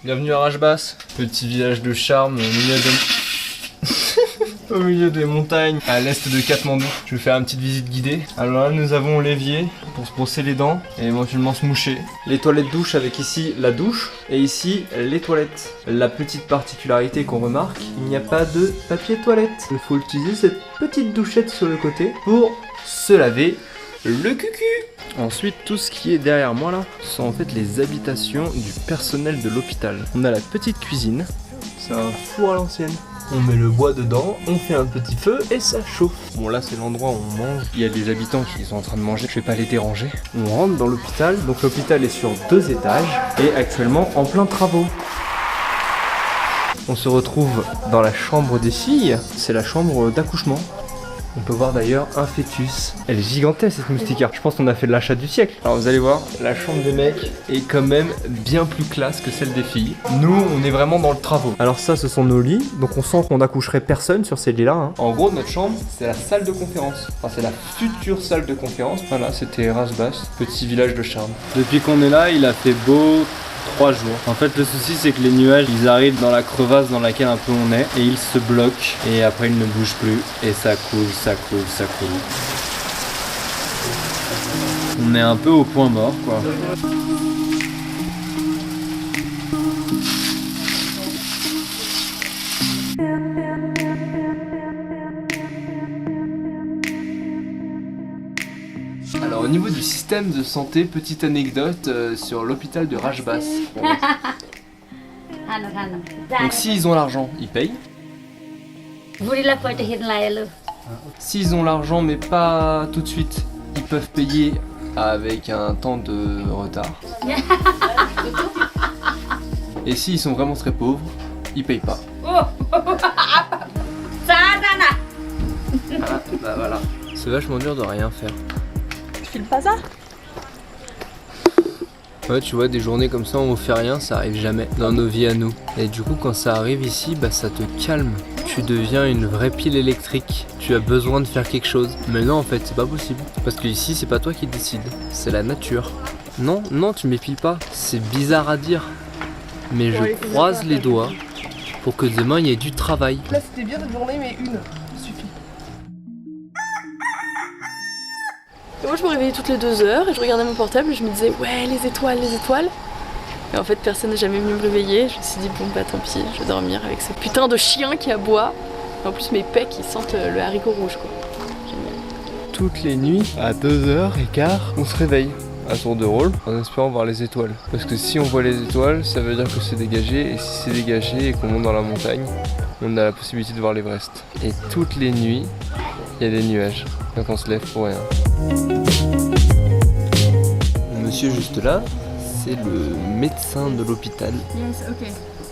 Bienvenue à Rajbas, petit village de charme au milieu des montagnes, à l'est de Katmandou. Je vais faire une petite visite guidée. Alors là, nous avons l'évier pour se brosser les dents et éventuellement se moucher. Les toilettes douche avec ici la douche et ici les toilettes. La petite particularité qu'on remarque, il n'y a pas de papier toilette. Il faut utiliser cette petite douchette sur le côté pour se laver le cucu. Ensuite, tout ce qui est derrière moi là, sont en fait les habitations du personnel de l'hôpital. On a la petite cuisine, c'est un four à l'ancienne. On met le bois dedans, on fait un petit feu et ça chauffe. Bon là c'est l'endroit où on mange. Il y a des habitants qui sont en train de manger, je vais pas les déranger. On rentre dans l'hôpital, donc l'hôpital est sur 2 étages et actuellement en plein travaux. On se retrouve dans la chambre des filles, c'est la chambre d'accouchement. On peut voir d'ailleurs un fœtus. Elle est gigantesque cette moustiquaire. Je pense qu'on a fait l'achat du siècle. Alors vous allez voir, la chambre des mecs est quand même bien plus classe que celle des filles. Nous, on est vraiment dans le travaux. Alors ça, ce sont nos lits. Donc on sent qu'on accoucherait personne sur ces lits-là. Hein. En gros, notre chambre, c'est la salle de conférence. Enfin, c'est la future salle de conférence. Voilà, c'était Rajbas, petit village de charme. Depuis qu'on est là, il a fait beau 3 jours. En fait, le souci, c'est que les nuages, ils arrivent dans la crevasse dans laquelle un peu on est et ils se bloquent et après ils ne bougent plus et ça coule, ça coule, ça coule. On est un peu au point mort, quoi. Alors au niveau du système de santé, petite anecdote sur l'hôpital de Rajbas. Donc s'ils ont l'argent, ils payent. S'ils ont l'argent mais pas tout de suite, ils peuvent payer avec un temps de retard. Et s'ils sont vraiment très pauvres, ils payent pas. Bah voilà. C'est vachement dur de rien faire. Tu filmes pas ça? Ouais, tu vois, des journées comme ça, on fait rien, ça arrive jamais dans nos vies à nous. Et du coup, quand ça arrive ici, bah ça te calme. Tu deviens une vraie pile électrique. Tu as besoin de faire quelque chose. Mais non, en fait, c'est pas possible. Parce que ici, c'est pas toi qui décides. C'est la nature. Non, non, tu m'épiles pas. C'est bizarre à dire. Mais je croise les doigts pour que demain, il y ait du travail. Là, c'était bien cette journée, mais une suffit. Et moi je me réveillais toutes les 2 heures et je regardais mon portable et je me disais ouais les étoiles. Et en fait personne n'est jamais venu me réveiller, je me suis dit bon bah tant pis, je vais dormir avec ce putain de chien qui aboie. Et en plus mes pecs ils sentent le haricot rouge quoi. Génial. Toutes les nuits, à 2h15, on se réveille à tour de rôle en espérant voir les étoiles. Parce que si on voit les étoiles, ça veut dire que c'est dégagé, et si c'est dégagé et qu'on monte dans la montagne, on a la possibilité de voir l'Everest. Et toutes les nuits, il y a des nuages, donc on se lève pour rien. Monsieur juste là, c'est le médecin de l'hôpital. Yes, okay.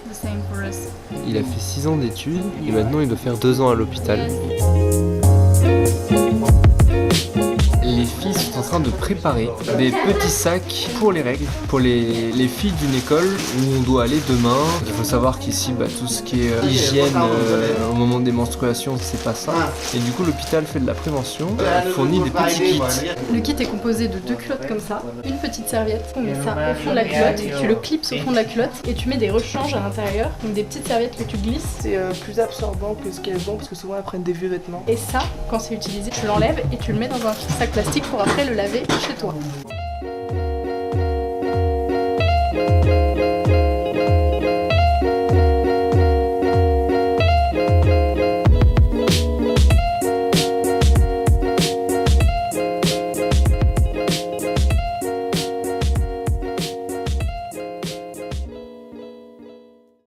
The same for us. Il a fait 6 ans d'études et maintenant il doit faire 2 ans à l'hôpital. Les filles sont en train de préparer des petits sacs pour les règles, pour les filles d'une école où on doit aller demain. Il faut savoir qu'ici, tout ce qui est hygiène au moment des menstruations, c'est pas ça. Et du coup, l'hôpital fait de la prévention, fournit des petits kits. Le kit est composé de 2 culottes comme ça, une petite serviette, on met ça au fond de la culotte, tu le clipses au fond de la culotte et tu mets des rechanges à l'intérieur, donc des petites serviettes que tu glisses. C'est plus absorbant que ce qu'elles ont parce que souvent elles prennent des vieux vêtements. Et ça, quand c'est utilisé, tu l'enlèves et tu le mets dans un sac plastique pour après le laver chez toi.